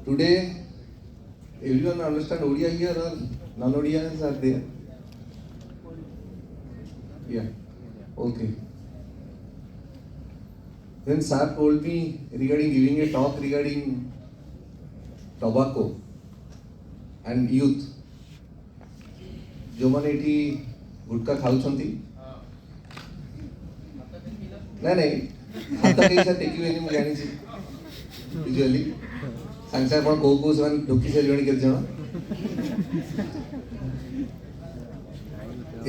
Today, everyone understand Odia here or non-Odians are there? Yeah. Okay. When sir told me regarding giving a talk regarding tobacco and youth, ଯୋଉମାନେ ଏଠି ଗୁଟକା ଖାଉଛନ୍ତି ନାଇଁ ନାଇଁ ହାତ କେହି sir ଟେକିବେନି ମୁଁ ଜାଣିଛି ୟୁଜୁଆଲି ସାଙ୍ଗେ ସାଙ୍ଗେ ଆପଣ କୋଉ କୋଉ ସେମାନେ ଢୋକି ସାରିବେଣି କେତେ ଜଣ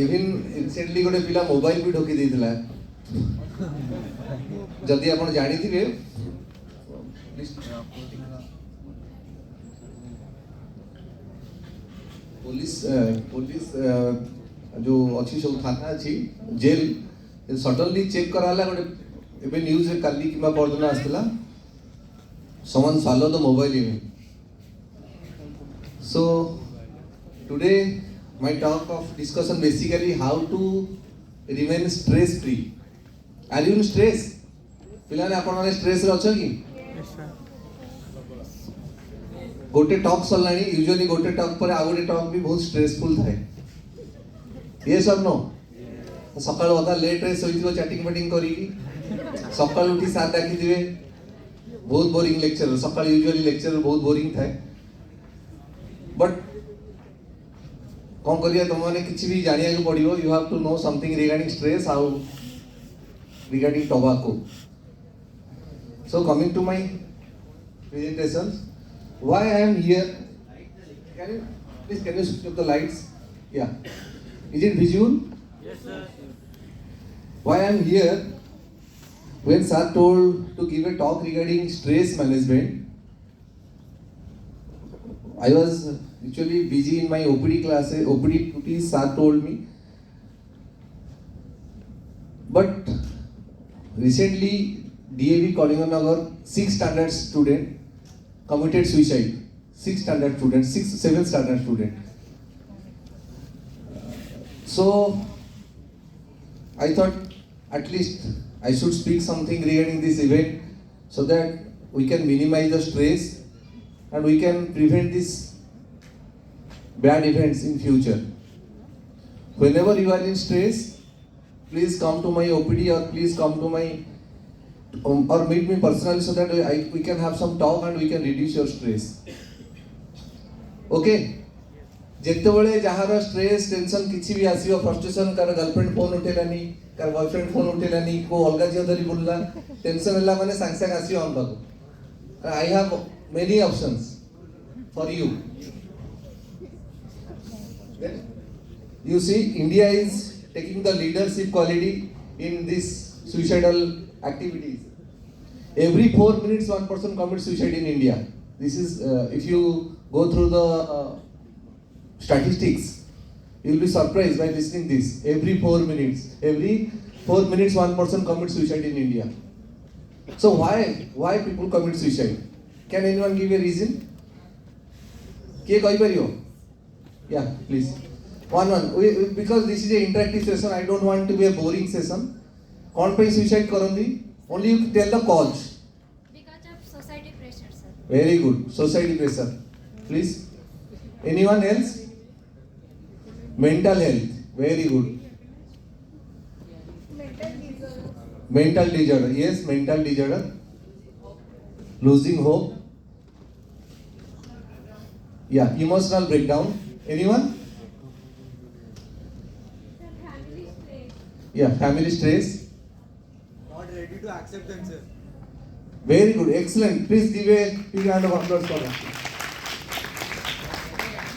ଇଭିନ୍ ରିସେଣ୍ଟଲି ଗୋଟେ ପିଲା ମୋବାଇଲ ବି ଢୋକି ଦେଇଥିଲା ଯଦି ଆପଣ ଜାଣିଥିବେ पुलिस जो अच्छी सब थाना अच्छी जेल सडनली चेक कराला गोटे एबे न्यूज रे काली किबा परदिन आस्थिला someone swallow the mobile even. So today my talk of discussion basically how to remain stress free. Are you in stress? पिलाने आपण माने स्ट्रेस रे अछो कि गोटे टॉक सरलाणी यूजुअली गोटे टॉक पर आ गोटे टॉक भी बहुत स्ट्रेसफुल थाए ये सब नो सकाळ अधा लेट रे सोइथिबो चैटिंग मीटिंग करी सकाळ उठी साथ डाकी दिबे बहुत बोरिंग लेक्चर सकाळ यूजुअली लेक्चर बहुत बोरिंग थाए बट कौन करिया तुम माने किछि भी जानिया को पड़िबो you have to know something regarding stress how regarding tobacco so coming to my presentation why I am here. Can you switch off the lights? Yeah. Is it visual? Yes, sir. Why I am here? When sir told to give a talk regarding stress management, I was actually busy in my OPD classes, OPD duties. Sir told me, but recently DAV Kalinganagar 6th standard student committed suicide. 6th standard student, 7th standard student. So I thought at least I should speak something regarding this event so that we can minimize the stress and we can prevent these bad events in future. Whenever you are in stress, please come to my OPD or please come to my or meet me personally so that we can have some talk and we can reduce your stress. Okay? ଯେତେବେଳେ ଯାହାର stress tension କିଛି ବି ଆସିବ frustration କାର girlfriend phone उठेलानी कार boyfriend phone उठेलानी को अलगा झियो धरी बुलला टेंशन होला माने सांग सांग आसीओ हम पाको I have many options for you you see India is taking the leadership quality in this suicidal activities. Every 4 minutes one person commits suicide in India. This is if you go through the statistics, you will be surprised by listening this. Every 4 minutes one person commits suicide in India. So why people commit suicide? Can anyone give a reason? Kiye koi pariyo? Yeah, please. One. Because this is an interactive session, I don't want to be a boring session. कौन पे suicide करंदी? Only you tell the cause. Because of society pressure, sir. Very good. Society pressure. Please. Anyone else? Mental health. Very good. Mental disorder. Yes, mental disorder. Losing hope. Yeah, emotional breakdown. Anyone? Family stress. Yeah, family stress. Not ready to accept themselves. Very good, excellent. Please give a big round of applause for that.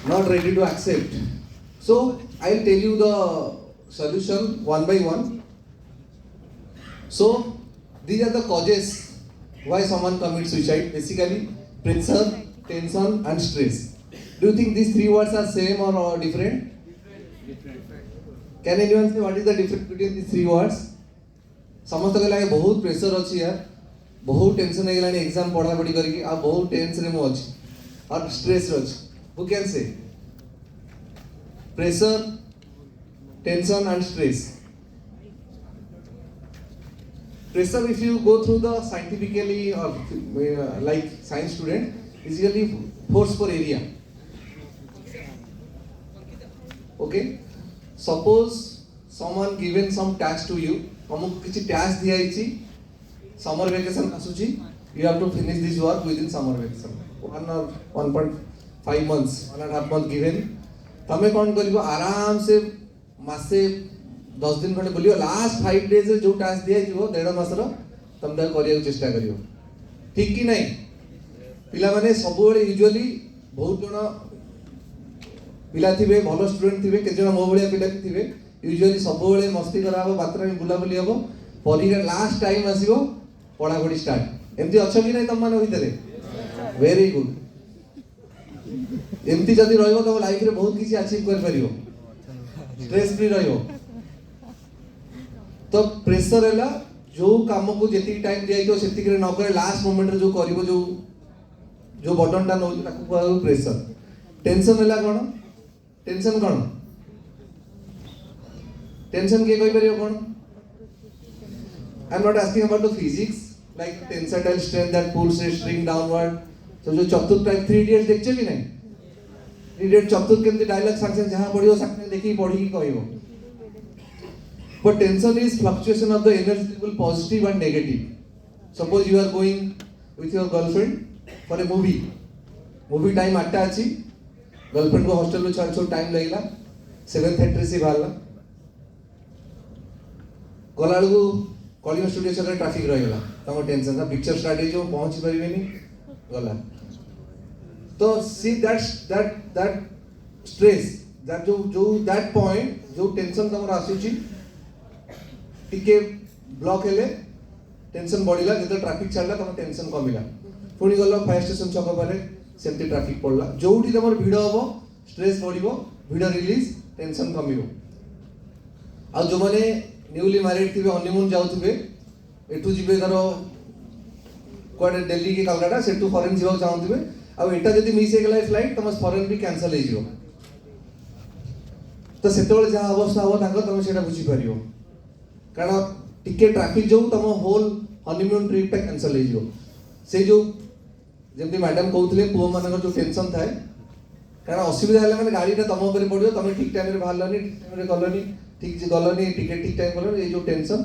Not ready to accept. So I'll tell you the solution one by one. So these are the causes why someone commits suicide. Basically, pressure, tension, and stress. Do you think these three words are same or different? Can anyone say what is the difference between these three words? समस्त के लागे बहुत pressure अच्छी यार बहुत tension है गलानी exam पढ़ा पढ़ी करके आ बहुत टेंशन में अच्छी और स्ट्रेस अच्छी who can say pressure tension and stress pressure if you go through the scientifically or like science student basically force for area. Okay, suppose someone given some task to you, हमको किसी task दिया इची, summer vacation आसुची, you have to finish this work within summer vacation, 1.5 months, 1.5 months given, तमें कौन करियो आराम से मासे 10 दिन खंडे बोलियो लास्ट 5 days जो टास्क दिया इची वो 1.5 मास रो तम ता करियो चेष्टा करियो, ठीक कि नहीं? पिला माने सब बेले यूजुअली बहुत जण पिला थिबे भलो स्टूडेंट थिबे केजन मो भलिया पिला थिबे यूजुअली सब बेले मस्ती कराबो बातरा में बुला बुली हबो परीक्षा लास्ट टाइम आसीबो पढ़ा पढ़ी स्टार्ट एमती अच्छो कि नहीं तम मान भितरे वेरी गुड एमती जदी रहइबो तो लाइफ रे बहुत किछि अचीव कर परियो स्ट्रेस फ्री रहिबो तो प्रेशर हैला जो काम को जेती टाइम दिया तो सेती करे न करे लास्ट मोमेंट रे जो करिवो जो बटन टा नउ ताकू कहू प्रेशर टेंशन हैला कोन टेंशन कौन टेंशन के कोई परियो कौन I am not asking about the physics like tensile strength that pools a string downward तो जो चतुर्थ टाइप 3 इडियट्स देखछे कि नहीं 3 इडियट चतुर्थ केमती डायलॉग संग जहां पढियो सामने देखि पढी की कहइबो but tension is fluctuation of the energy level positive and negative suppose you are going with your girlfriend for a movie time 8 टा अछि गर्लफ्रेंड को हॉस्टल में छाड़ टाइम लगला 7:30 से बाहरला गलाल को कॉलिंग स्टूडियो से ट्रैफिक रहिला तम टेंशन था पिक्चर स्टार्ट हे जो पहुंच परिबेनी गला तो सी दैट स्ट्रेस दैट जो दैट पॉइंट जो टेंशन तमर आसुची टिके ब्लॉक हेले टेंशन बढ़िला जब ट्रैफिक छाड़ला तम टेंशन कमिला पुणी गलो फायर स्टेशन छक पारे सेमती ट्रैफिक पड़ला जोठी तमर भिड़ हबो स्ट्रेस बढ़िबो भिड़ रिलीज टेंशन कमिबो आ जो माने न्यूली मैरिड थिबे हनीमून जाउथिबे एटू जिबे धरो कोडे दिल्ली के कलकत्ता सेटू फॉरेन जिवा चाहथिबे आ एटा जदी मिस हे गेला फ्लाइट तम फॉरेन भी कैंसिल हे जिवो तो सेतोले जा अवस्था हो ताको तम सेटा बुझी परियो कारण टिके ट्रैफिक जो तम होल हनीमून ट्रिप पे कैंसिल हे जिवो से जो जमती मैडम कहते पुओ मान जो टेंशन थाए कारण असुविधा है मैंने गाड़ी तम उपर पड़ो तुम ठीक टाइम बाहरलनी ठीक टाइम गलनी ठीक गलनी टिकेट ठीक टाइम गल ये जो tension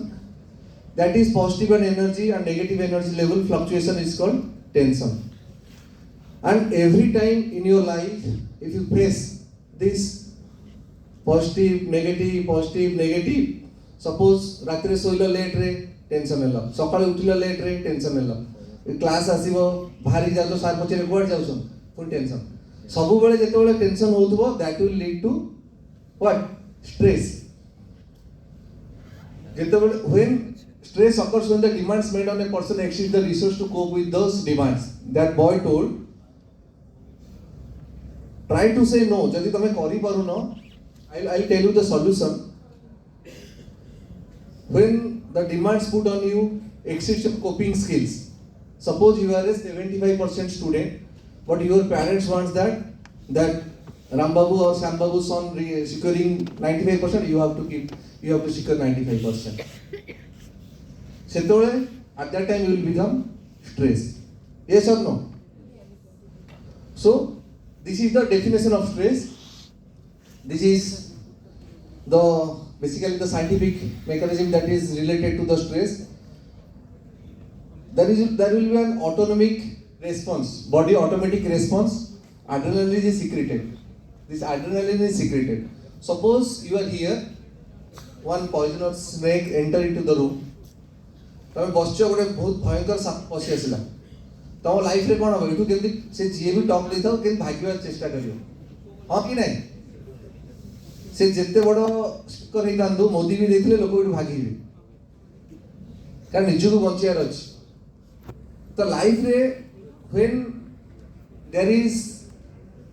that is positive and energy and negative energy level fluctuation is called tension and every time in your life if you face this positive negative suppose रात्रि soil late रे tension है सकाळ उठिल late रे tension है class आसीबो भारी जातो सार पछरे गोड जाउछन फुल टेंशन सब बेले जेते बेले टेंशन होतबो that will lead to what stress जेते बेले when stress occurs when the demands made on a person exceed the resource to cope with those demands that boy told try to say no जदि तमे करि पारु न I'll tell you the solution when the demands put on you exceeds your coping skills. Suppose you are a 75% student, but your parents wants that Rambabu or Sambabu son securing 95%, you have to secure 95%. Setole, at that time you will become stressed. Yes or no? So this is the definition of stress. This is basically the scientific mechanism that is related to the stress. There will be an autonomic response, body automatic response. Adrenaline is secreted. This adrenaline is secreted. Suppose you are here, one poisonous snake enter into the room. तमे बसचो गोटे बहुत भयंकर shop पसी आसिला तम life रे कोन हो एठू केमती से जे भी टॉप लेथाओ के भागवा चेष्टा करियो हां कि नहीं से जेते बड़ स्पीकर हे दांदो मोदी भी देखले लोक एठू भागीबे कारण निजु को बंचियार अछि तो लाइफ रे when there is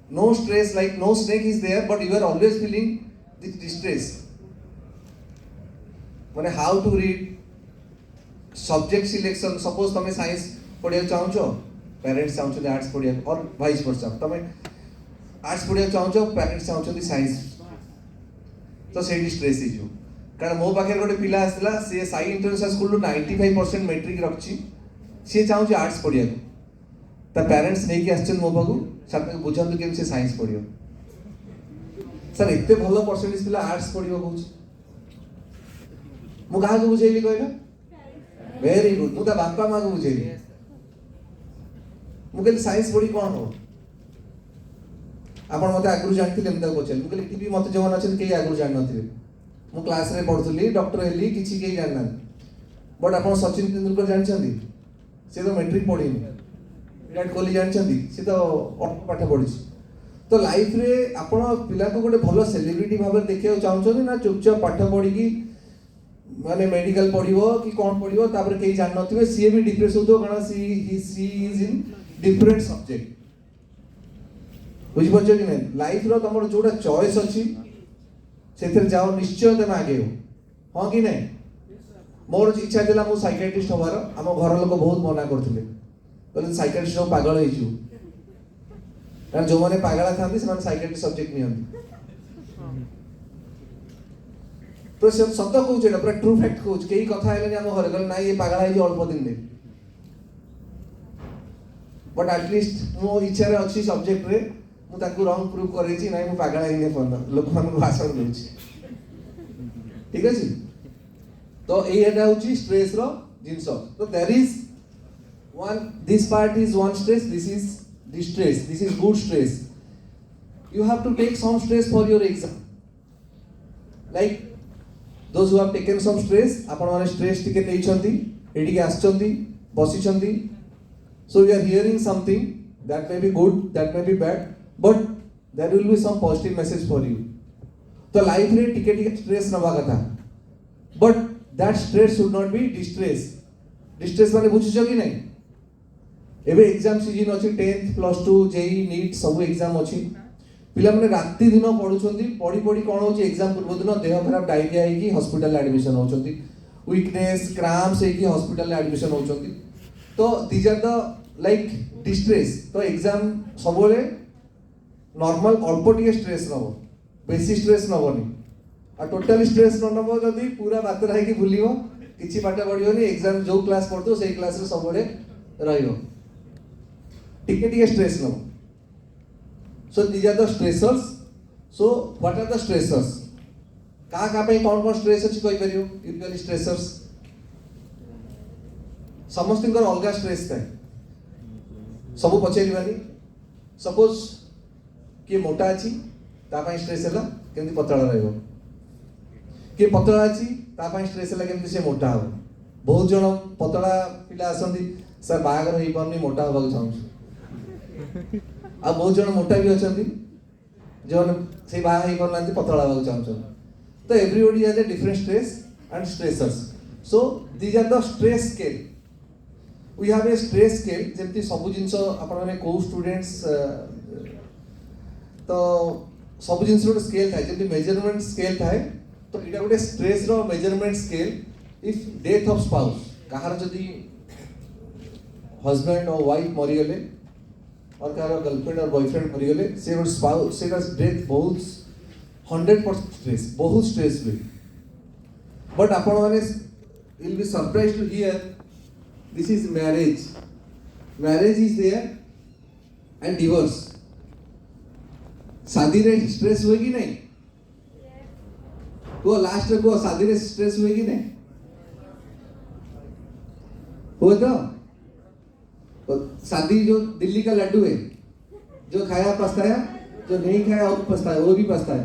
no stress, like no snake is there, but you are always feeling this distress. माने how to read subject selection. Suppose तमे science पढ़िया चाहछो, parents चाहछो arts पढ़िया और vice versa. तमे arts पढ़िया चाहछो, parents चाहछो science. तो सेठी stress ही जो कारण मो पाखे गोटे पिला आसला से साई इंटरनेशनल स्कूल 95% मैट्रिक रखछि से चाहूँ आर्ट्स पढ़िया ता पेरेंट्स नहीं कि आछन मो पाखु सर बुझातु केम से साइंस पढ़ियो सर एते भलो परसेंटेज पिला आर्ट्स पढ़ियो कहूछ मु काहा को बुझेली कहला वेरी गुड मु ता बापा मां को बुझेली मु कहली साइंस पढ़ी कोन हो आपण मते आगु जानथिले मते पछल मु कहली टीवी मते जवन अछन के आगु जान नथिले मु क्लास रे पढथुली डॉक्टर हेली किछि के जानना बट आपण सचिन तेंदुलकर जानछंदी से तो मैट्रिक पढ़िनी विराट कोहली जानछंदी से तो अल्प पाठ पढ़िछि तो लाइफ रे आपण पिला को गोटे भलो सेलिब्रिटी भाबे देखियो चाहछोनी ना चुपचाप पाठ पढ़ी की माने मेडिकल पढ़िबो कि कोन पढ़िबो तापर केही जान नथिबे सीए भी डिप्रेस होतो कारण सी इज इन डिफरेंट सब्जेक्ट बुझ पछो कि नहीं लाइफ रो तमर जोडा चॉइस अछि सेथरे जाओ निश्चय तमे आगे हो हां कि नहीं मोर इच्छा थिला मु साइकियाट्रिस्ट होबार हम घर लोक बहुत मना करथिले कहले साइकियाट्रिस्ट हो पागल होई छु कारण जो माने पागला थांती से माने साइकियाट्रिस्ट सब्जेक्ट नियंती तो सब सत कहूछ एटा पूरा ट्रू फैक्ट कहूछ केही कथा हेले हम घर गल नाही ये पागला है जो अल्प दिन दे बट एटलीस्ट मो इच्छा रे अछि सब्जेक्ट रे मु ताकू रॉन्ग प्रूव करै छी नाही मु पागला है ने फोन लोक मन भाषण देउछि ठीक अछि तो एटा होछि स्ट्रेस रो जिंस तो there is one this part is one stress this is distress this is good stress you have to take some stress for your exam like those who have taken some stress आपण माने stress टिके नै छंती AD के आछंती बसी छंती so you are hearing something that may be good that may be bad but there will be some positive message for you तो life रे टिके टिके स्ट्रेस नबा कथा but that stress should not be distress माने बुझियो कि नहीं एबे एग्जाम सीजन अछि 10th प्लस 2 जेई नीट सब एग्जाम अछि पिला माने राति दिन पढुछंती पढी पढी कोन होछि एग्जाम पूर्व दिन देह खराब डायरिया है कि हॉस्पिटल एडमिशन होछंती वीकनेस क्रैम्प्स है कि हॉस्पिटल एडमिशन होछंती तो these are the like distress तो एग्जाम सबले नॉर्मल अल्प टिके स्ट्रेस नबो बेसी स्ट्रेस नबोनी आ टोटल स्ट्रेस न नबो जदी पूरा बात रही कि भूलियो किछि पाठ पढियोनी एग्जाम जो क्लास पढतो सेही क्लास रे सबले रहियो टिके टिके स्ट्रेस नो so these are the stressors so what are the stressors का पे कौन स्ट्रेस अछि कोइ परियो यूजुअली स्ट्रेसर्स समस्त कर अलगा स्ट्रेस थाए सब पचेरिबानी सपोज के मोटा अछि ता पई स्ट्रेस हला केमति पतला रहइबो के पतला अछि ता पई स्ट्रेस हला केमति से मोटा हो बहुत जण पतला पिला आसंती सर बागर होई परनी मोटा होबा चाहू आ बहुत जण मोटा भी अछंती जण से बा होई परनांती पतला होबा चाहू तो everybody has a different stress and stressors so these are the stress scale we have a stress scale जेमति सब जिंस आपण माने को स्टूडेंट्स तो सब जिंस रो स्केल थाए जेमति मेजरमेंट स्केल थाए तो इटा गोटे स्ट्रेस रो measurement scale if death of spouse कहार जदी हस्बैंड और वाइफ मरी गले और कहार गर्लफ्रेंड और बॉयफ्रेंड मरी गले से स्पाउस से डेथ बहुत 100% स्ट्रेस बहुत स्ट्रेस हुए बट आपण माने will be surprised to hear this is marriage is there and divorce शादी रे स्ट्रेस हुए कि नहीं वो लास्ट में को शादी रे स्ट्रेस हुए कि नहीं हुआ तो शादी जो दिल्ली का लड्डू है जो खाया पछताया जो नहीं खाया वो पछताया वो भी पछताया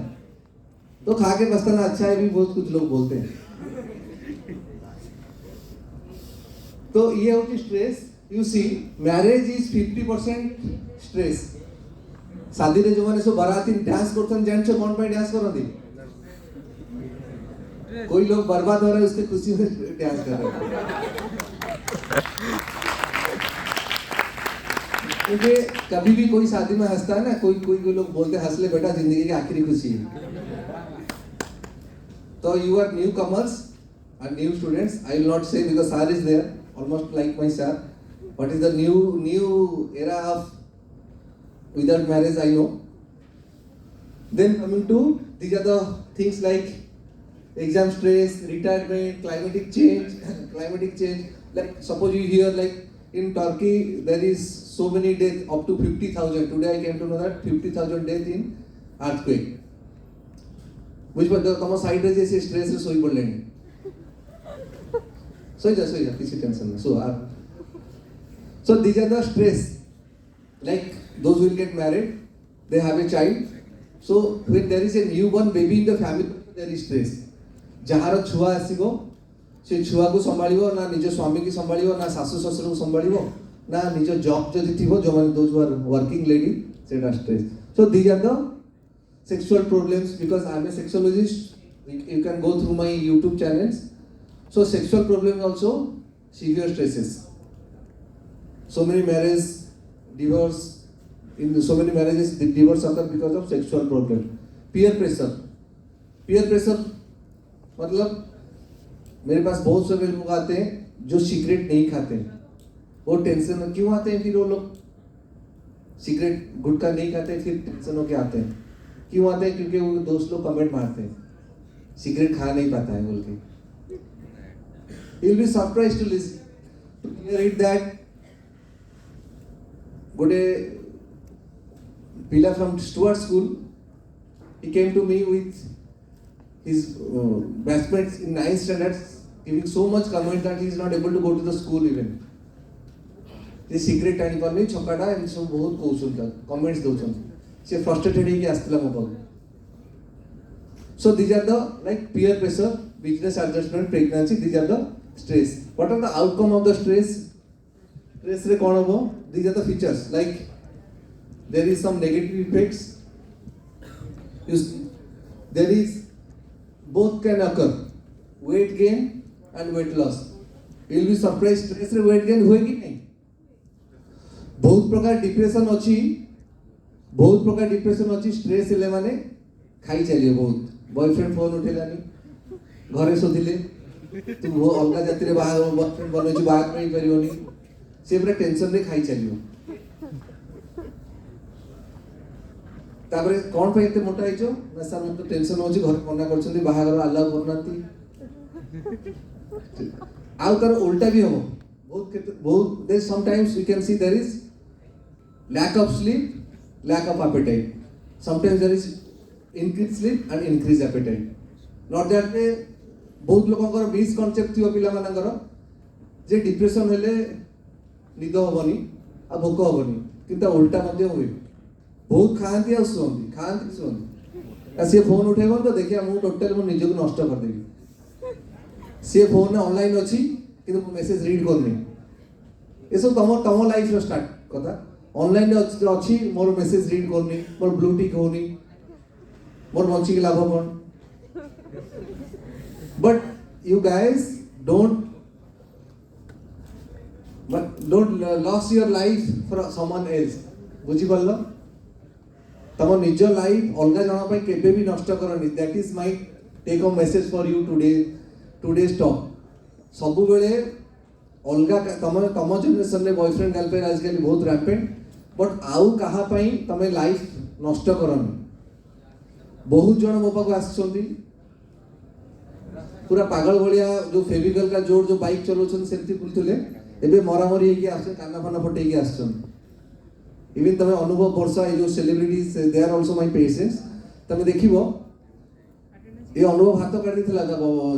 तो खा के पछताना अच्छा है भी बहुत कुछ लोग बोलते हैं तो ये होती stress you see marriage is 50% stress शादी रे जो माने सो बाराती डांस करथन जानछो कोन पे डांस करथि कोई लोग बर्बाद हो रहे उसके खुशी में डांस कर रहे क्योंकि कभी भी कोई शादी में हंसता है ना कोई लोग बोलते हंस ले बेटा जिंदगी की आखिरी खुशी है तो you are new commerce and new students I will not say because sir is there almost like my sir what is the new era of without marriage I know then coming to these are the things like exam stress retirement climatic change like suppose you hear like in Turkey there is so many deaths, up to 50,000. Today I came to know that 50,000 deaths in earthquake. ବୁଝିପାରୁଛ ତମ ସାଇଡରେ ଯେ ସେ ଷ୍ଟ୍ରେସରେ ଶୋଇ ପଡ଼ିଲେଣି ଶୋଇଯା କିଛି tension ନାହିଁ so these are the stress, like those who will get married, they have a child, so when there is a newborn baby in the family there is stress. ଯାହାର ଛୁଆ ଆସିବ ସେ ଛୁଆକୁ ସମ୍ଭାଳିବ ନା ନିଜ ସ୍ୱାମୀକି ସମ୍ଭାଳିବ ନା ଶାଶୁ ଶ୍ୱଶୁରକୁ ସମ୍ଭାଳିବ ନା ନିଜ ଜବ୍ ଯଦି ଥିବ ଯୋଉମାନେ those who are working lady ସେଇଟା stress. So these are the sexual problems, because I am a sexologist. You can go through my YouTube channels. So sexual problems also severe stresses. So many marriages divorce, in so many marriages the divorce occur because of sexual problem. Peer pressure मतलब मेरे पास बहुत से लोग आते हैं जो cigarette नहीं खाते, वो टेंशन में क्यों आते हैं, फिर वो लोग सिगरेट गुटखा नहीं खाते फिर टेंशन होके आते हैं, क्यों आते हैं, क्योंकि वो दोस्त लोग कमेंट मारते हैं सिगरेट खा नहीं पाता है बोल के. You'll be surprised to listen to hear it that गोटे पिला from Stuart School, he came to me with his batchmates in 9th standard, giving so much comment that he is not able to go to the school even. ये cigarette आनी पानी छकाटा and सब बहुत कौशल comments दौरान से frustrated है कि आस्ते लगा पाओ. So these are the like peer pressure, business adjustment, pregnancy. These are the stress. What are the outcome of the stress? Stress रे कौन होगा? These are the features. Like there is some negative effects. There is both can occur, weight gain and weight loss. You will be surprised. Stress रे weight gain हुए कि नहीं? बहुत प्रकार depression अच्छी स्ट्रेस हेले माने खाई चलिए बहुत बॉयफ्रेंड फोन उठेलानी घरे शोधिले तू वो अलगा जाति रे बाहर बॉयफ्रेंड बनोची बाहर नहीं परियोनी से पूरा टेंशन रे खाई चलियो तापरे कोन पे एते मोटा हिचो ना सर मत टेंशन होची घर मना करछंती बाहर अलाउ करनाती आउ तार उल्टा भी हो बहुत there sometimes we can see there is lack of sleep, lack of appetite. Sometimes there is increased sleep and increased appetite. Not that बहुत लोगों मिसकनसेप्ट थी पिला मानकर जे डिप्रेशन हेले निद हेनी आ भोक हेनी किंतु उल्टा मध्य हुए बहुत खाती आ शुंती सी फोन उठेब तो देखिए मुझे टोटाल मो निजक नष्ट करदेवी सी फोन ऑनलाइन अच्छी कि मेसेज रीड करनी ये सब तुम लाइफ स्टार्ट कथा ऑनलाइन अच्छी मोर मेसेज रीड करनी मोर ब्लू टिक होनी मोर बंची के लाभ कौन. But you guys don't lose your life for someone else. बुझी पारलो तम निज लाइफ अलगा जन पे केबे भी नष्ट करनी. That is my take home message for you today's talk. सबु बेले अलगा तम जनरेशन रे बॉयफ्रेंड गर्लफ्रेंड आजकल बहुत रैम्पेंट, बट आउ कहा पई तमे लाइफ नष्ट करनी. बहुत जन मो पाक आछंती पूरा पागल भलिया जो फेविकल का जोर जो बाइक चलोछन सेमती बुलथुले एबे मरामरी हेकी आछन काना फाना फटेकी आछन. इवन तमे अनुभव वर्षा ए जो celebrities they are also my patients तमे देखिबो ए अनुभव हाथ काटी थिला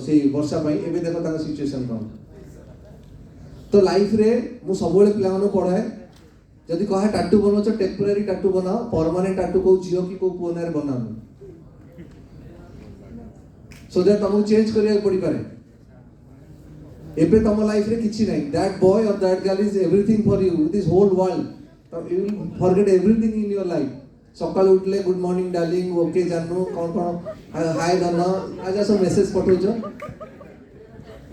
से वर्षा पई एबे देखो ताका सिचुएशन कोन. तो लाइफ रे मु सबोले पिला मानो पढाए जदि कहा टाटू बनोछ टेम्पररी टाटू बनाओ, परमानेंट टाटू को जियो की को पुनारे बनाओ so that तुमको चेंज करिया पड़ी पारे. एबे तुम लाइफ रे किछि नहीं. दैट बॉय और that girl is everything for you. This whole world you will forget everything in your life. सकाळ उठले गुड मॉर्निंग डार्लिंग ओके जानू कोन हाय धन आज सब मेसेज पठौछ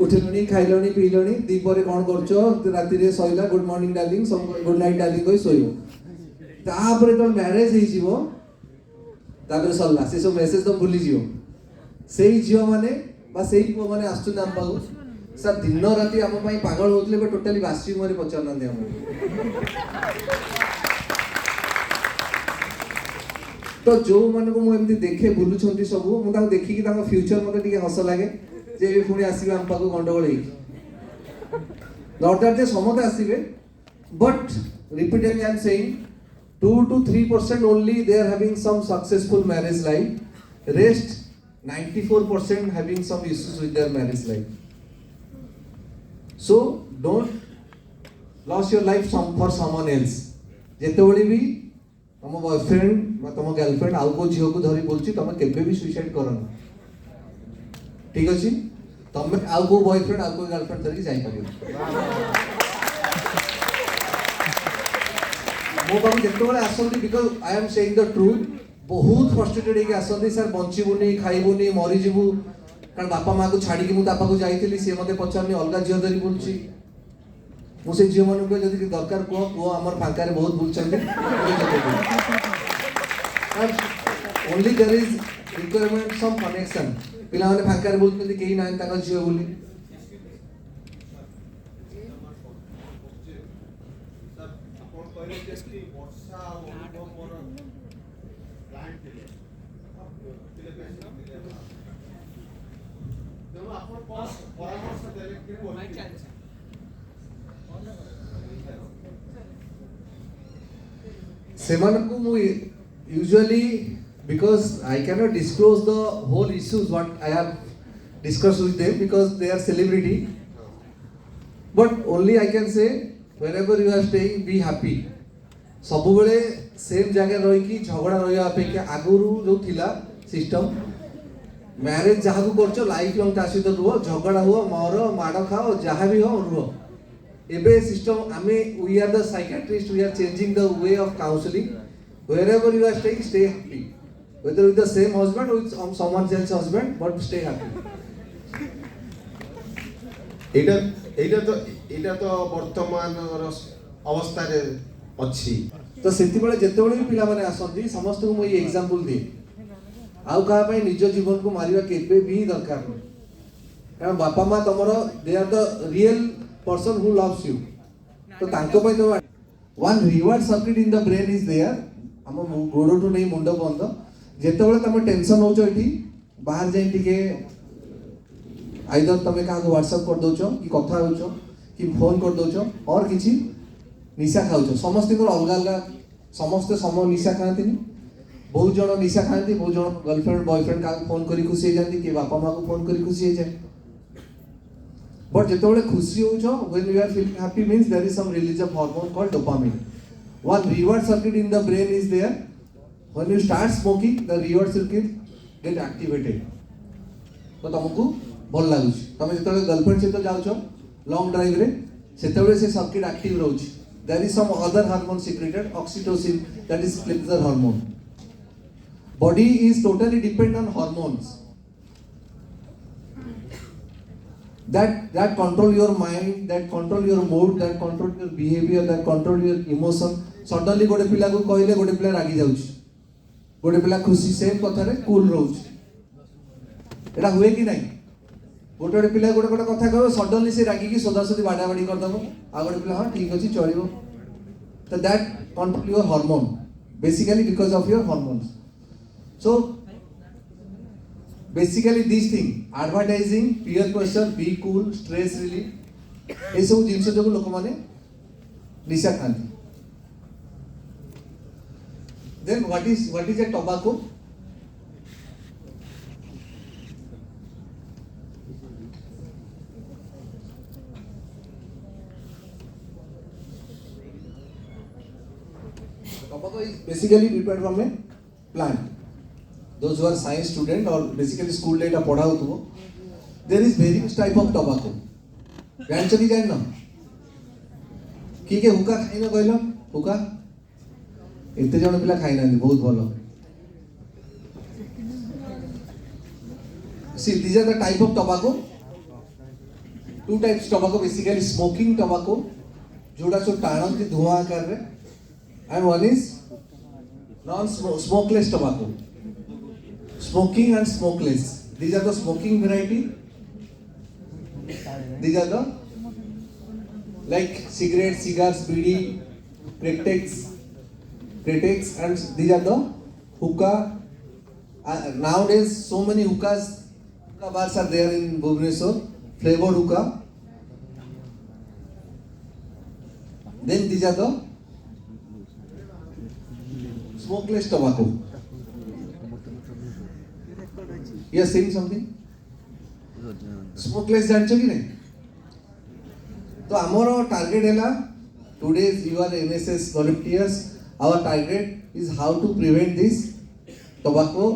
उठिलनी खाइलनी पीलनी दीपरे कोन करछो राति रे सोइला गुड मॉर्निंग डार्लिंग सब गुड नाइट डार्लिंग कोइ सोइबो. तापरे तो मैरिज हे जीवो तापरे सल्ला से सब मेसेज तो भूली जीवो. सेई झियो माने बा सेई पुओ माने आस्तु नाम पागो सर दिन राति हम पई पागल होतले बे टोटली वासी मोरे पचरना दे हम. तो जो मन को मु एमती देखे बुलु छंती सब मु ता देखि कि ताका फ्यूचर मते टिके हस लागे जे ए पुणी आसीबे हम पागो गंडगोल हे. नॉट दैट दे समते आसीबे But repeatedly I am saying 2 to 3% only they are having some successful marriage life. Rest 94% having some issues with their marriage life. So don't lose your life for someone else. ଯେତେବେଳେ ବି ତମ boyfriend ବା ତମ girlfriend ଆଉ କୋଉ ଝିଅକୁ ଧରି ବୁଲୁଛି ତମେ କେବେ ବି ସୁଇସାଇଡ୍ କରନି। ଠିକ ଅଛି? ତମେ ଆଉ କୋଉ ବୟଫ୍ରେଣ୍ଡ ଆଉ କୋଉ ଗାର୍ଲଫ୍ରେଣ୍ଡ ଧରିକି ଯାଇପାରିବ। ମୋ ପାଖକୁ ଯେତେବେଳେ ଆସନ୍ତି because I M ସେଇଂ the truth ବହୁତ ଫ୍ରଷ୍ଟ୍ରେଟେଡ୍ ହେଇକି ଆସନ୍ତି ସାର୍ ବଞ୍ଚିବୁନି ଖାଇବୁନି ମରିଯିବୁ କାରଣ ବାପା ମାଆକୁ ଛାଡ଼ିକି ମୁଁ ତା ପାଖକୁ ଯାଇଥିଲି ସିଏ ମୋତେ ପଚାରୁନି ଅଲଗା ଝିଅ ଧରି ବୁଲୁଛି। ମୁଁ ସେ ଝିଅମାନଙ୍କୁ ଯଦି ଦରକାର କୁହ ପୁଅ ଆମର ଫାଙ୍କାରେ ବହୁତ ବୁଲୁଛନ୍ତି only there is requirement some connection. ପିଲାମାନେ ଫାଙ୍କାରେ ବୁଲୁଛନ୍ତି କେହି ନାହାନ୍ତି ତାଙ୍କ ଝିଅ ବୋଲି। ସେମାନଙ୍କୁ ମୁଁ usually because I cannot disclose the whole issues what I have discussed with them because they are celebrity, but only I can say wherever you are staying be happy. ସବୁବେଳେ ସେମ୍ ଜାଗାରେ ରହିକି ଝଗଡ଼ା ରହିବା ଅପେକ୍ଷା ଆଗରୁ ଯୋଉ ଥିଲା ସିଷ୍ଟମ ମ୍ୟାରେଜ ଯାହାକୁ କରୁଛ ଲାଇଫ ଲଙ୍ଗ ତା ସହିତ ରୁହ ଝଗଡ଼ା ହୁଅ ମର ମାଡ଼ ଖାଅ ଯାହା ବି ହଉ ରୁହ। ଏବେ ସିଷ୍ଟମ ଆମେ we are the psychiatrists, we are changing the way of counseling. Wherever you are staying, stay happy. Whether with the same husband or with someone else's husband, but stay happy. ଏଇଟା ତ ବର୍ତ୍ତମାନର ଅବସ୍ଥାରେ ଅଛି। ତ ସେତେବେଳେ ଯେତେବେଳେ ବି ପିଲାମାନେ ଆସନ୍ତି ସମସ୍ତଙ୍କୁ ମୁଁ ଏଇ ଏକ୍ସାମ୍ପଲ ଦିଏ ଆଉ କାହା ପାଇଁ ନିଜ ଜୀବନକୁ ମାରିବା କେବେ ବି ଦରକାର ନାହିଁ କାରଣ ବାପା ମା ତମର ଦେ ଆର୍ ଦ real person who loves you. ତ ତାଙ୍କ ପାଇଁ ତ one reward circuit in the brain is there. ଆମ ଗୋଡ଼ଠୁ ନେଇ ମୁଣ୍ଡ ବନ୍ଦ ଯେତେବେଳେ ତମେ ଟେନସନ୍ ହଉଛ ଏଠି ବାହାର ଯାଇ ଟିକେ ଆଇଦର ତମେ କାହାକୁ ହ୍ୱାଟ୍ସଆପ୍ କରିଦଉଛ କି କଥା ହେଉଛ କି ଫୋନ୍ କରିଦଉଛ ଅର୍ କିଛି ନିଶା ଖାଉଛ। ସମସ୍ତଙ୍କର ଅଲଗା ଅଲଗା ସମସ୍ତେ ନିଶା ଖାଆନ୍ତିନି। ବହୁତ ଜଣ ନିଶା ଖାଆନ୍ତି ବହୁତ ଜଣ ଗର୍ଲଫ୍ରେଣ୍ଡ ବୟଫ୍ରେଣ୍ଡ କାହାକୁ ଫୋନ୍ କରି ଖୁସି ହେଇଯାନ୍ତି କିଏ ବାପା ମାଆକୁ ଫୋନ୍ କରି ଖୁସି ହେଇଯାଏ। But ଯେତେବେଳେ ଖୁସି ହଉଛ when you are feeling happy means there is some release of hormone called dopamine. One reward circuit in the brain is there. When you start smoking the reward circuit get activated. ତ ତମକୁ ଭଲ ଲାଗୁଛି। ତମେ ଯେତେବେଳେ girlfriend ସହିତ ଯାଉଛ long ଡ୍ରାଇଭରେ ସେତେବେଳେ ସେ ସର୍କିଟ ଆକ୍ଟିଭ ରହୁଛି। There is some other hormone secreted oxytocin that is pleasure hormone. Body is totally dependent on hormones. That control your mind, that control your mood, that control your behavior, that control your emotion. Suddenly गोटे पिला को कहले गोटे पिला रागी जाउछ गोटे पिला खुशी same कथारे cool रहउछ एटा हुए कि नहीं गोटे गोटे पिला गोटे गोटे कथा कहबो सडनली से रागी की सदासदी बाडा बाडी कर दबो आ गोटे पिला हां ठीक अछि चलिबो तो that control your hormone basically because of your hormones. So basically these things advertising peer pressure be cool stress relief ए सब जिनस जो लोक माने निशा खाती. Then what is a tobacco? Tobacco is basically prepared from a plant. Those who are science student or basically school data पढ़ा हो तो there is various type of tobacco. जानते भी जानना कि हुक्का खाइना कहलो हुक्का इतने जन पिला खाई ना बहुत भलो. See, these are the type of tobacco. Two types of tobacco, basically smoking tobacco, जोड़ा सो टाणंती धुआं आकार रे, and one is non-smokeless tobacco. Smoking and smokeless. These are the smoking variety. These are the like cigarettes, cigars, bidi, pretex, and these are the hookah. Nowadays, so many hookah bars are there in Bhubaneswar. Flavored hookah. Then these are the smokeless tobacco. You are saying something? Smokeless जानछो कि नहीं? तो हमारा target है ला today's you are NSS volunteers. Our target is how to prevent this tobacco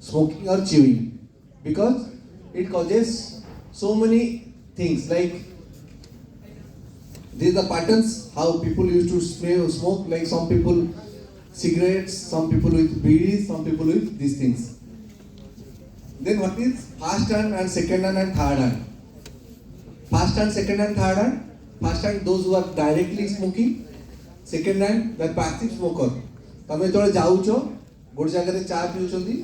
smoking or chewing, because it causes so many things like these are the patterns how people used to smoke, like some people cigarettes, some people with beedi, some people with these things. Then what is first hand and second hand and third hand? First hand, second hand, third hand. First hand those who are directly smoking. Second hand the passive smoker. तमें थोड़ा जाऊचो गोटे जगह चा पिउछंदी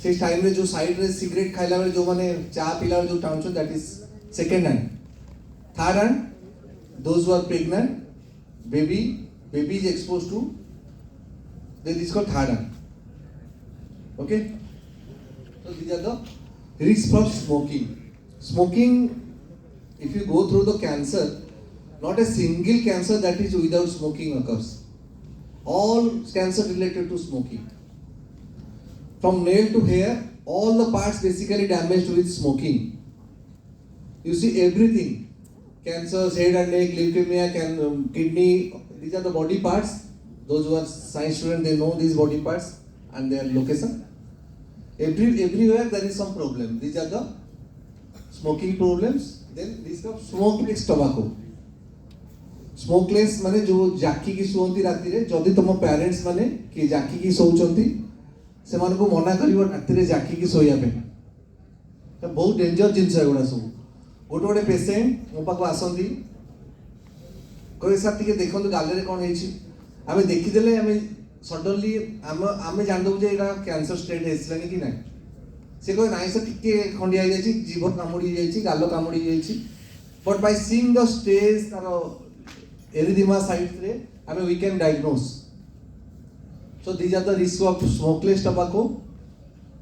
से time रे जो side रे cigarette खाइला बेले जो माने चा पिला जो टाउनछन that is second hand. Third hand those who are pregnant, baby is exposed to, then this is called third hand. Okay, so these are the risks from smoking. Smoking, if you go through the cancer, not a single cancer that is without smoking occurs. All cancer related to smoking. From nail to hair, all the parts basically damaged with smoking. You see everything. Cancers, head and neck, leukemia, kidney, these are the body parts. Those who are science students, they know these body parts and their location. Everywhere there is some problem. These are the smoking problems. Then this is smokeless tobacco. Smokeless माने जो जाकी की सोंती राती रे जदि तुम parents माने कि जाकी की सोचंती से मान को मना करिवो राती रे जाकी की सोया पे तो बहुत डेंजर जिंस है गुड़ा सब. गोटे गोटे पेसेंट मो पाक आसती कहे सर टी देखो गाल कौन है आम देखीदे आम सडनली आम जानदेबू जे कैंसर स्टेट है कि ना से कहे ना सर टी खंडिया जीभ कामुड़ी गाल कामुड़ी but by seeing the stage तार एरिदिमा साइड रे आम we can diagnose. So these are the risk of smokeless tobacco.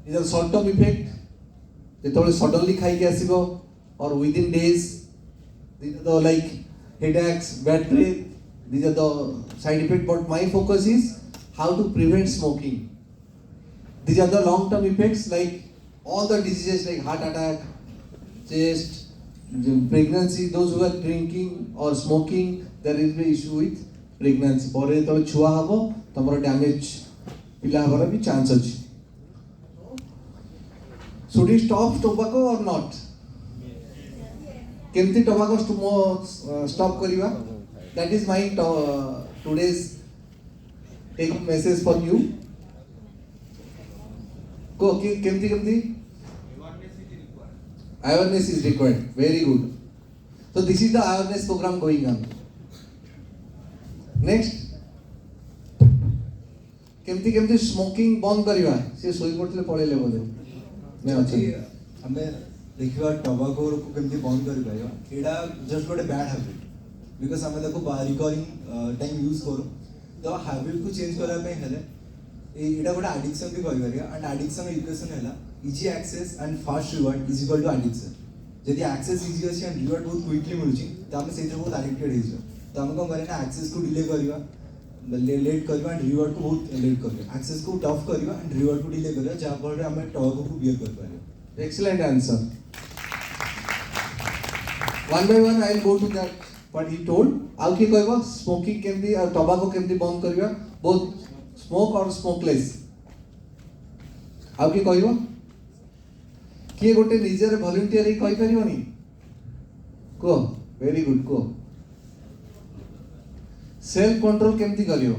These are short term effect जो सडनली खाई आसो or within days. These are the like headaches, bad breath. These are the side effects. But my focus is how to prevent smoking. These are the long-term effects like all the diseases like heart attack, chest, pregnancy. Those who are drinking or smoking, there is an issue with pregnancy. ପରେ ଯେତେବେଳେ ଛୁଆ ହବ ତମର damage ପିଲା ହବାର ବି chance ଅଛି. Should we stop tobacco or not? केमती टोबाको स्टॉप करिवा. That is my today's take message for you. को केमती awareness is required. Very good. So this is the awareness programme going on. Next केमती smoking बंद करिवा. से सोई पड़ले पळेले बोले मैं अछि हमें देखिबा टोबाको को केमती बंद करि पाइबा. एडा जस्ट गोटे बैड हैबिट बिकॉज़ हमें देखो रिकॉर्डिंग टाइम यूज करो तो हैबिट को चेंज करा पे हेले एडा गोटे एडिक्शन भी कहि परिया. एंड एडिक्शन इक्वेशन हैला easy access and fast reward is equal to addiction. जदि एक्सेस इजी अछि एंड रिवार्ड बहुत क्विकली मिलुची तो हम सेते बहुत एडिक्टेड हे जो. तो हम कोन करे ना एक्सेस को डिले करिवा, लेट करिवा एंड रिवार्ड को बहुत लेट करिवा. एक्सेस को टफ करिवा एंड रिवार्ड को डिले करिवा जा फल रे हम टोबाको को बियर कर Paribas. Excellent answer. One by one I will go to that what he told. आउ कि कहबो स्मोकिंग केमती और टोबाको केमती बंद करिवा, both smoke और smokeless. आउ कि कहबो किए गोटे निजर वॉलंटियर कहि परिबोनी को. Very good. को सेल्फ कंट्रोल केमती करियो.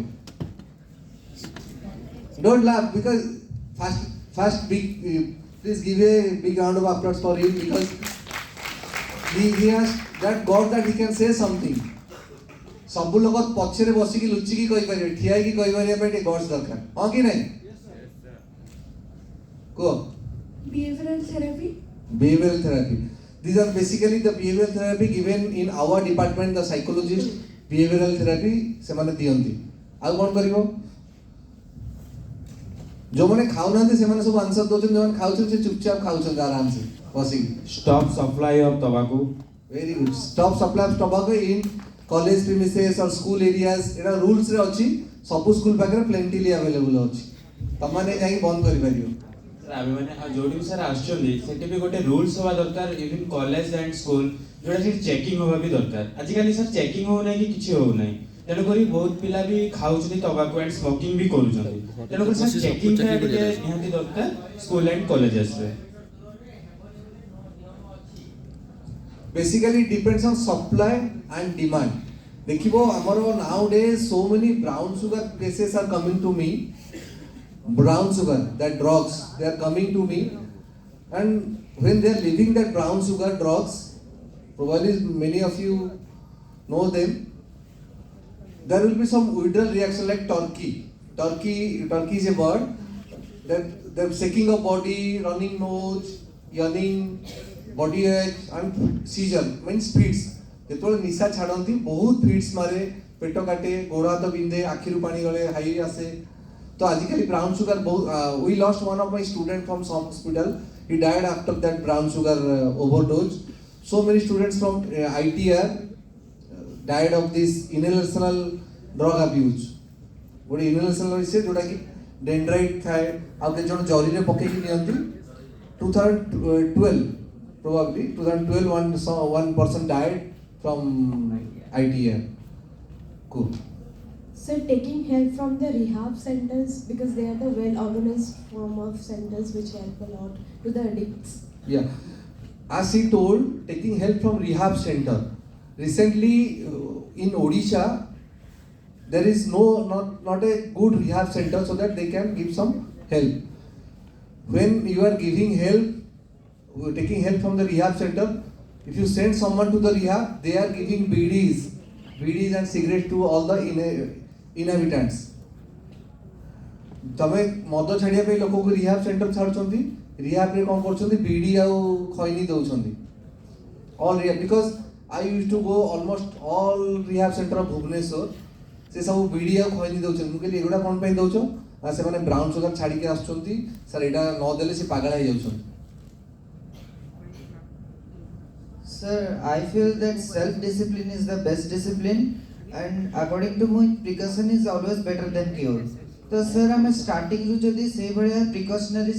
Don't laugh because first big please give a big round of applause for him because he has that God that he can say something. सब लोग पछरे बसी की लुच्ची की कहि परिबे, ठिया की कहि परिबे पे गॉड्स दरकार. हां कि नहीं? को Behavioral therapy. Behavioral therapy. These are basically the behavioral therapy given in our department. The psychologist behavioral therapy से माने दियंती. आ कोन करिवो जो मैंने खाऊ ना से मैंने सब आंसर दो जो मैंने खाऊ से चुपचाप खाऊ आराम से बसी. Stop supply of tobacco. Very good. Stop supply of tobacco in college premises और स्कूल एरियाज एटा रूल्स रे अछि सब स्कूल पाखरे प्लेंटिली अवेलेबल अछि तमाने जाई बंद करि परियो सर आमे माने जोडी सर आछचोंदी सेटे भी गोटे रूल्स होवा दरकार इवन कॉलेज एंड स्कूल जोडा से चेकिंग होवा भी दरकार आज काली सर चेकिंग हो नै कि किछि हो नै तेणु करी बहुत पिला भी खाउछथि टबाको एंड स्मोकिंग भी करूछथि तेणु करी सर चेकिंग टा के निहाती दरकार स्कूल एंड कॉलेजेस रे basically it depends on supply and demand देखिबो हमरो nowadays so many brown sugar cases are coming to me brown sugar that drugs they are coming to me and when they are leaving that brown sugar drugs probably many of you know them there will be some withdrawal reaction like turkey is a bird that they're shaking of body running nose yawning body ache and seizure means fits जेतोले निशा छाडंती बहुत fits मारे पेट काटे गोड़ हाथ बिंधे आखिरु पानी गले हाई आसे तो आजिकली ब्राउन शुगर बहुत we lost one of my student from some hospital he died after that brown sugar overdose so many students from ITR died of this inhalational drug abuse गोटे inhalational से जोटा कि डेंड्राइट थाए आ के जण जरी रे पके कि नियंती 2012 probably 2012 one person died from ITR cool So taking help from the rehab centers because they are the well organized form of centers which help a lot to the addicts. Yeah, as he told, taking help from rehab center. Recently, in Odisha, there is not a good rehab center so that they can give some help. When you are giving help, taking help from the rehab center, if you send someone to the rehab, they are giving BDs and cigarettes to all the inhabitants. तमे मद छाड़िया पे लोक को rehab centre छाड़छंती rehab रे कोन करछंती बीडी आ खैनी दउछंती all rehab because I used to go almost all rehab centre of Bhubaneswar से सब बीडी आ खैनी दउछंती मु कहली एगुडा कोन पे दउछो आ से माने ब्राउन शुगर छाड़ी के आछछंती सर एडा न देले से पागल हो जाउछंती Sir, I feel that self-discipline is the best discipline and according to me, precaution is always better than cure. तो सर हमें स्टार्टिंग रू जदि से बड़े प्रिकॉशनरी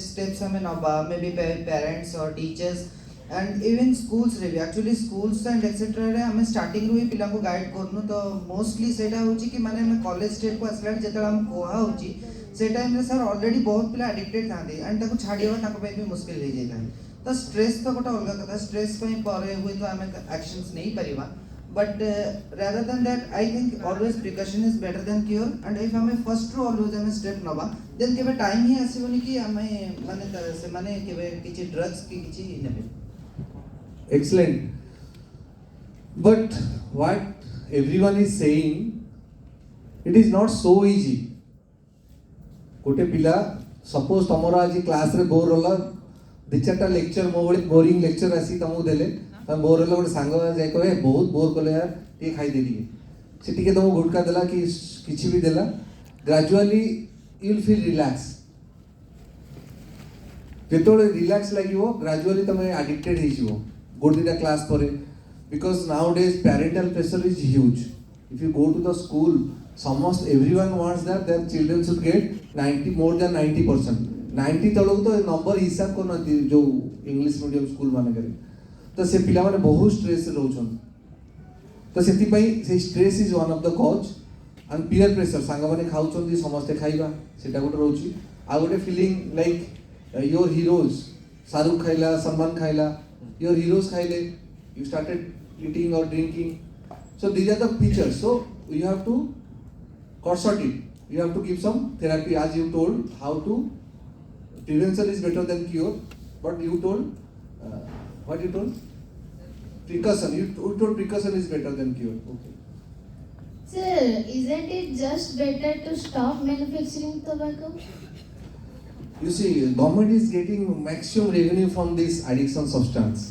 स्टेप्स हमें नबा मे बी पेरेंट्स और टीचर्स एंड इवन स्कूल्स रे भी एक्चुअली स्कूल्स एंड एक्सेट्रा रे हमें स्टार्टिंग रू ही पिला को गाइड करनु तो मोस्टली सेटा होची कि माने हमें कॉलेज स्टेप को असला जेतला हम कोहा होची से टाइम रे सर ऑलरेडी बहुत पिला एडिक्टेड थांती एंड ताको छाडिवा ताको पे भी मुश्किल हो जाय तो स्ट्रेस तो गोटा अलग कथा स्ट्रेस पे परे हुई तो हमें एक्शंस नहीं परिवा but rather than that I think always precaution is better than cure and if हमें first रू always हमें step नबा then केबे टाइम ही आसीबोनी कि हमें माने से माने केबे किछि ड्रग्स की किछि नेबे excellent but what everyone is saying it is not so easy गोटे पिला सपोज तमरो आज क्लास रे बोर होला दि चारटा लेक्चर मो बड़ी बोरिंग लेक्चर आसी तमु देले हम बोर होला गोटे सांग जाय कहे बहुत बोर कले यार टी खाई देली से टिके तमु गुटका देला कि किछि भी देला gradually you will feel relax जेतोले रिलैक्स लागिवो ग्रेजुअली तमे एडिक्टेड हे जिवो गोटे दिटा क्लास परे because nowadays parental pressure is huge if you go to the school समस्त everyone wants that their children should get 90 more than 90% 90 तलक तो नंबर हिसाब को न जो इंग्लिश मीडियम स्कूल माने करे तो से पिला माने बहुत स्ट्रेस रहउछन तो सेति पई से stress is one of the cause and peer pressure सांग माने खाउछन समस्त खाइबा सेटा गोटे रहउची आ गोटे feeling like your heroes Shahrukh खाइला सलमान खाइला योर हीरोज खाइले यू स्टार्टेड ईटिंग और drinking so these are the features so you have to consult it you have to give some therapy as you told how to prevention is better than cure but you told what you told precaution you told precaution is better than cure okay Sir, isn't it just better to stop manufacturing tobacco? you see government is getting maximum revenue from this addiction substance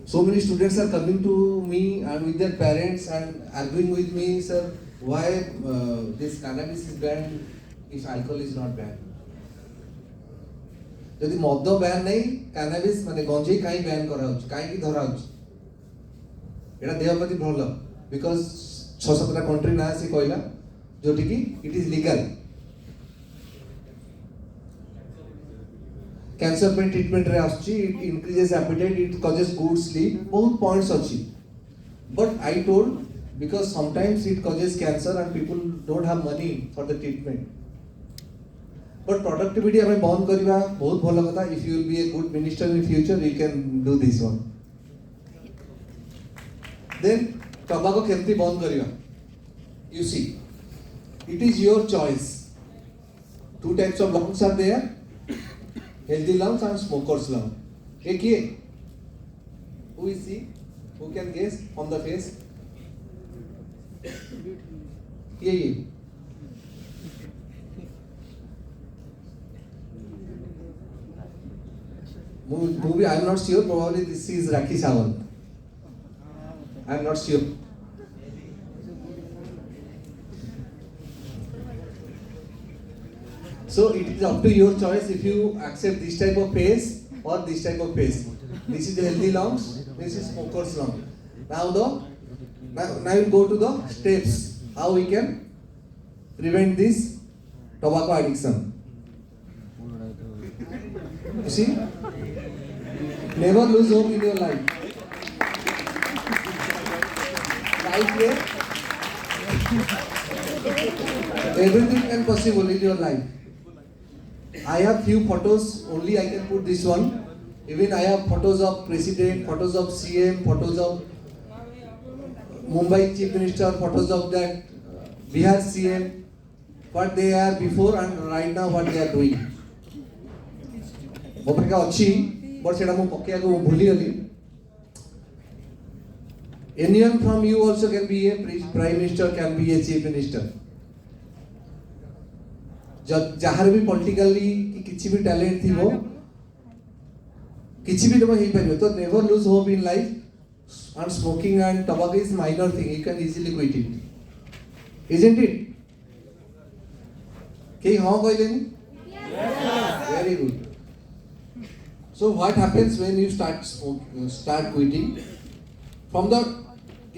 so many students are coming to me and with their parents and arguing with me sir why this cannabis is banned if alcohol is not banned जदि मद ban नहीं cannabis माने गंजेई काई ban करा होछ काई की धरा होछ एटा देह प्रति भल बिकज 6-7टा कंट्री ना से कहला जोटी कि इट इज लीगल कैंसर पे ट्रीटमेंट रे आछी it increases appetite it causes good sleep बहुत पॉइंट्स अच्छी but I told because sometimes it causes cancer and people don't have money for the treatment but productivity हमें बंद करवा बहुत भल कथा if you will be a good minister in future you can do this one then tobacco केमती बंद करवा you see it is your choice two types of lungs are there healthy lungs and smokers lung एक ये who is he who can guess on the face ये movie I am not sure probably this is Rakhi Sawant I am not sure so it is up to your choice if you accept this type of face or this type of face. This is the healthy lungs, this is smoker's lung. Now we'll go to the steps how we can prevent this tobacco addiction. You see, never lose hope in your life. Life where everything can possible in your life. I have few photos, only I can put this one. Even I have photos of president, photos of CM, photos of Mumbai chief minister, photos of that Bihar CM, what they are before and right now what they are doing. ମୋ ପାଖେ ଅଛି but ସେଇଟା ମୁଁ ପକେଇବାକୁ ଭୁଲିଗଲି anyone from you also can be a prime minister, can be a chief minister. जहाँ भी politically कि किसी भी टैलेंट थी वो किसी भी तुम ही पारियो तो never lose hope in life and smoking and tobacco is minor thing you can easily quit it isn't it के हां कहलेनी very good so what happens when you start quitting from the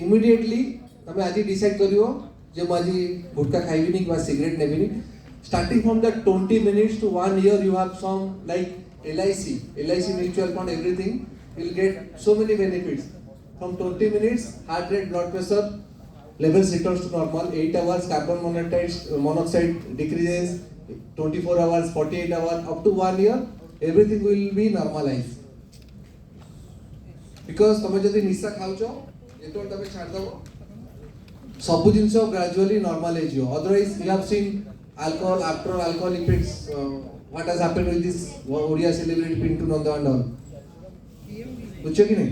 immediately तमे आज decide करियो जे म आज गुटखा खाइबिनी कि cigarette नेबिनी starting from the 20 minutes to 1 year you have some like LIC mutual fund everything you'll get so many benefits from 20 minutes heart rate blood pressure levels returns to normal 8 hours carbon monoxide decreases 24 hours 48 hours up to 1 year everything will be normalized because तमे जदी निशा खाउछो एतो तमे छाड़ दबो सब जिंस gradually normal हे जियो otherwise you have seen alcohol after alcohol effects what has happened with this Odia celebrity Pintu Nanda and all पूछो कि नहीं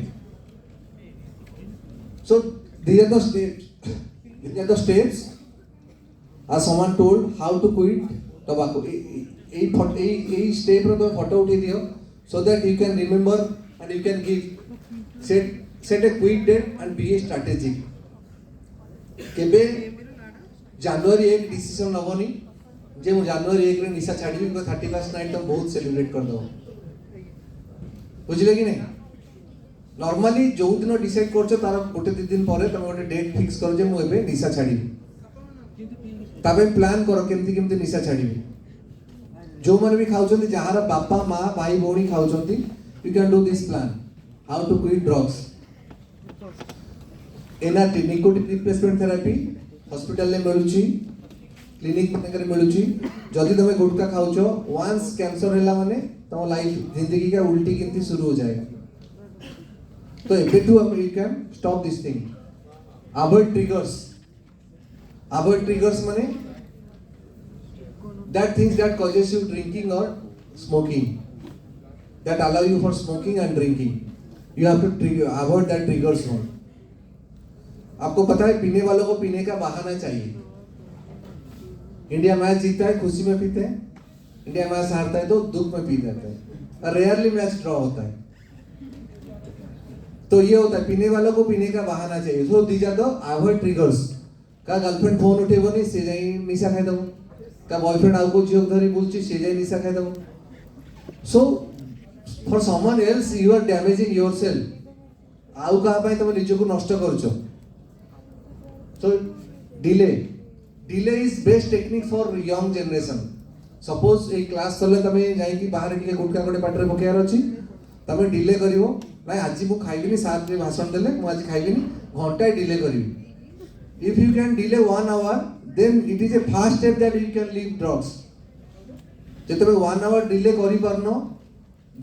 so these are the steps as someone told how to quit tobacco এই step रो तो photo उठे दियो so that you can remember and you can give set a quit date and be strategic केबे जनवरी 1 decision नबनी जे मु जनवरी 1 रे निशा छाड़ी को 31 night तो बहुत सेलिब्रेट कर दो बुझले कि नहीं नॉर्मली जो दिन डिसाइड करछो तार गोटे दिन परे तुम गोटे डेट फिक्स कर जे मु एबे निशा छाड़ी तबे प्लान करो केमती केमती निशा छाड़ी जो माने भी खाउछंती जहार बापा मां भाई भौणी खाउछंती you can do this plan how to quit drugs NRT nicotine replacement therapy hospital में मिलुची क्लिनिक में मिलुची जदि तुम गुटखा खाउछो वंस कैंसर हैला माने तुम लाइफ जिंदगी का उल्टी गिनती शुरू हो जाएगा तो एबेटू you can stop this thing avoid triggers माने that things that causes you drinking or smoking that allow you for smoking and drinking you have to avoid that triggers one आपको पता है पीने वालों को पीने का बहाना चाहिए इंडिया मैच जीतता है खुशी में पीते हैं इंडिया मैच हारता है तो दुख में पी जाते हैं रेयरली मैच ड्रॉ होता है तो ये होता है पीने वालों को पीने का बहाना चाहिए so these are the avoid triggers का गर्लफ्रेंड फोन उठेबनी से जाई निशा खाई दबो का बॉयफ्रेंड आउ को झियो धरी बुलची से जाई निशा खाई दबो so for someone else you are damaging yourself आउ कहा तुम निजक नष्ट कर so delay is best technique for young generation suppose a class चले तुम जाइए बाहर टिके गुटका गोटे पाटे पकेबार अच्छी तुम डिले कर ना आज मुझे खाइबी सार भाषण देले मुझे खाइबी घंटाए डिले करी if you can delay 1 hour then it is a first step that you can leave drugs जो तुम 1 hour डिले करी पारनो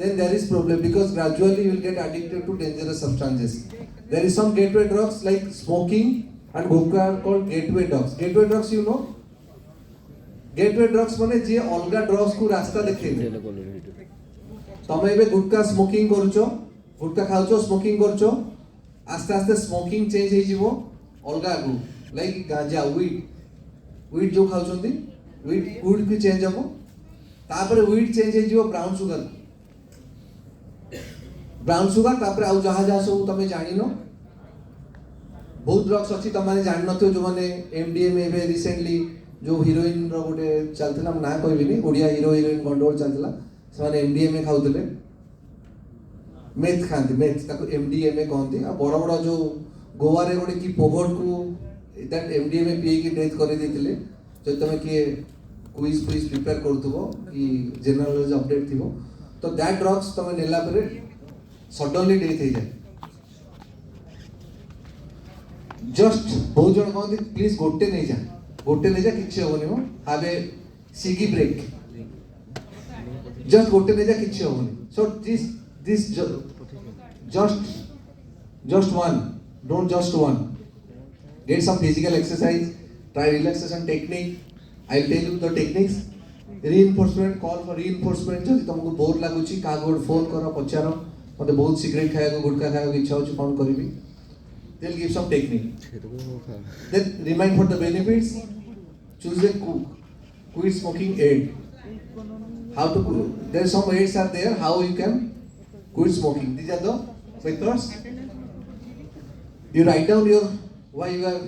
then there is problem because gradually you will get addicted to dangerous substances there is some gateway drugs like smoking and hookah are called gateway drugs you know gateway drugs माने जे अलगा drugs को रास्ता देखेबे तुम एबे गुटका smoking करछो गुटका खाउछो smoking करछो आस्ते आस्ते smoking change हे जीवो अलगा को लाइक गांजा वीड जो खाउछंती वीड की चेंज हबो तापर वीड चेंज हे जीवो ब्राउन शुगर तापर आउ जहा जहा सब तुम जानिनो बहुत ड्रग्स अच्छी तुम मैंने जान नथियो जो माने एमडीएमए एबे रिसेंटली जो हीरोइन रो गोटे चलथिला ना कहबिनी ओडिया हीरो हीरोइन गंडोल चलथिला से माने एमडीएमए खाउतले मेथ खांती मेथ ताको एमडीएमए कहंती आ बड़ बड़ जो गोवा रे गोटे की पोगट को दैट एमडीएमए पी की डेथ कर देथिले जो तुम के क्विज प्रिपेयर करथुबो कि जनरल नॉलेज अपडेट थिबो तो दैट ड्रग्स तुम नेला परे सडनली डेथ हो जाए जस्ट बहुत जन कहते प्लीज गोटे नहीं जा किसी हेनी मो हाव ए सिगी ब्रेक जस्ट गोटे नहीं जा किसी हेनी so this just one don't just one get some physical exercise try relaxation technique I will tell you the techniques reinforcement call for reinforcement जब तुमको बोर लगुची का फोन कर पचार मत बहुत सिगरेट खाया गुटखा खाया इच्छा हो कौन करी they'll give some technique then remind for the benefits choose a quit smoking aid how to there some aids are there how you can quit smoking these are the methods you write down your why you are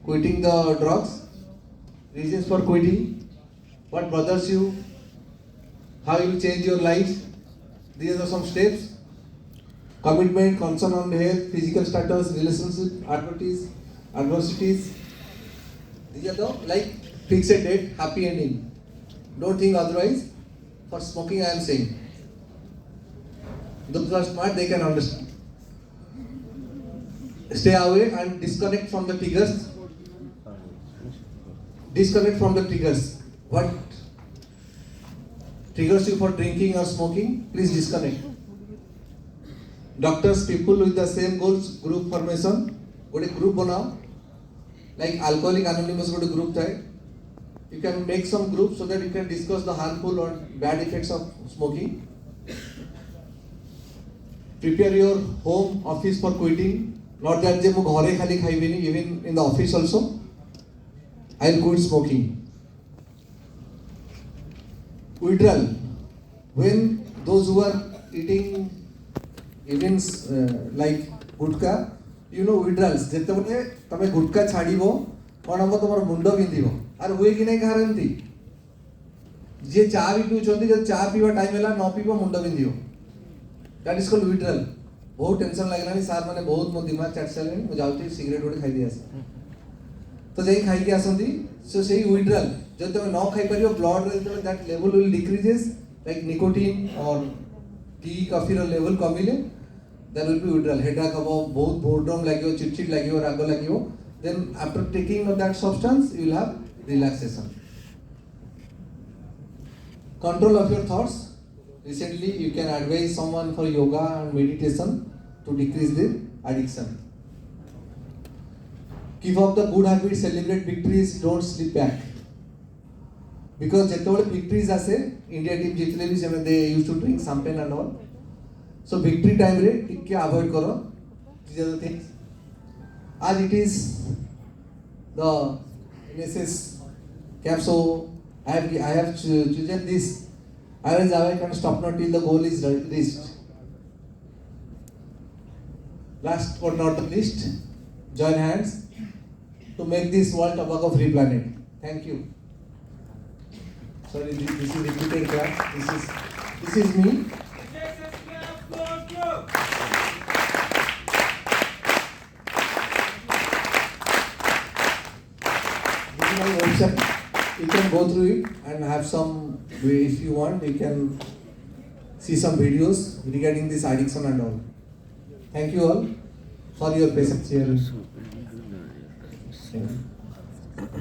quitting the drugs reasons for quitting what bothers you how you will change your life these are some steps commitment, concern on health, physical status, relationship, adversities. These are the like fix a date, happy ending. Don't think otherwise. For smoking, I am saying. Those who are smart, they can understand. Stay away and disconnect from the triggers. Disconnect from the triggers. What triggers you for drinking or smoking? Please disconnect. Doctors, people with the same goals, group formation, गोटे group बनाओ, like Alcoholic Anonymous गोटे group था, you can make some groups so that you can discuss the harmful or bad effects of smoking. Prepare your home, office for quitting, not that जे मु घरे खाली खाइबिनी, even in the office also, I will quit smoking. Withdrawal, when those who are eating even like gutka you know withdrawals जेते बोले तमे गुटका छाड़ीबो कोन हम तमर मुंडो बिंदिबो are हुए कि नै गारंटी जे चा भी पिउछंती जे चा पीवा टाइम हैला न पीबो मुंडो बिंदिबो दैट इज कॉल्ड withdrawal बहुत टेंशन लागलानी सार माने बहुत मो दिमाग चाट सालेनी मु जाउती सिगरेट ओडे खाइ दियास तो जेई खाइ के आसंती सो सेही withdrawal जे तमे न खाइ परियो ब्लड रे that level will decreases like nicotine or tea coffee रो लेवल कमिले there will be withdrawal headache habo bahut boredom lagiyo चिड़चिड़ lagiyo rago lagiyo then after taking of that substance you will have relaxation control of your thoughts recently you can advise someone for yoga and meditation to decrease the addiction keep up the good habits celebrate victories don't slip back because jetole victories ase India team jitile bi they used to drink champagne and all so victory time रे टिके avoid करो these are the things as it is the NSS camp so I have chosen this I will avoid and stop not till the goal is reached last but not the least join hands to make this world tobacco free planet thank you sorry this is repeated class this is me my website. You can go through it and have some. If you want, you can see some videos regarding this addiction and all. Thank you all for your patience here. Thank you.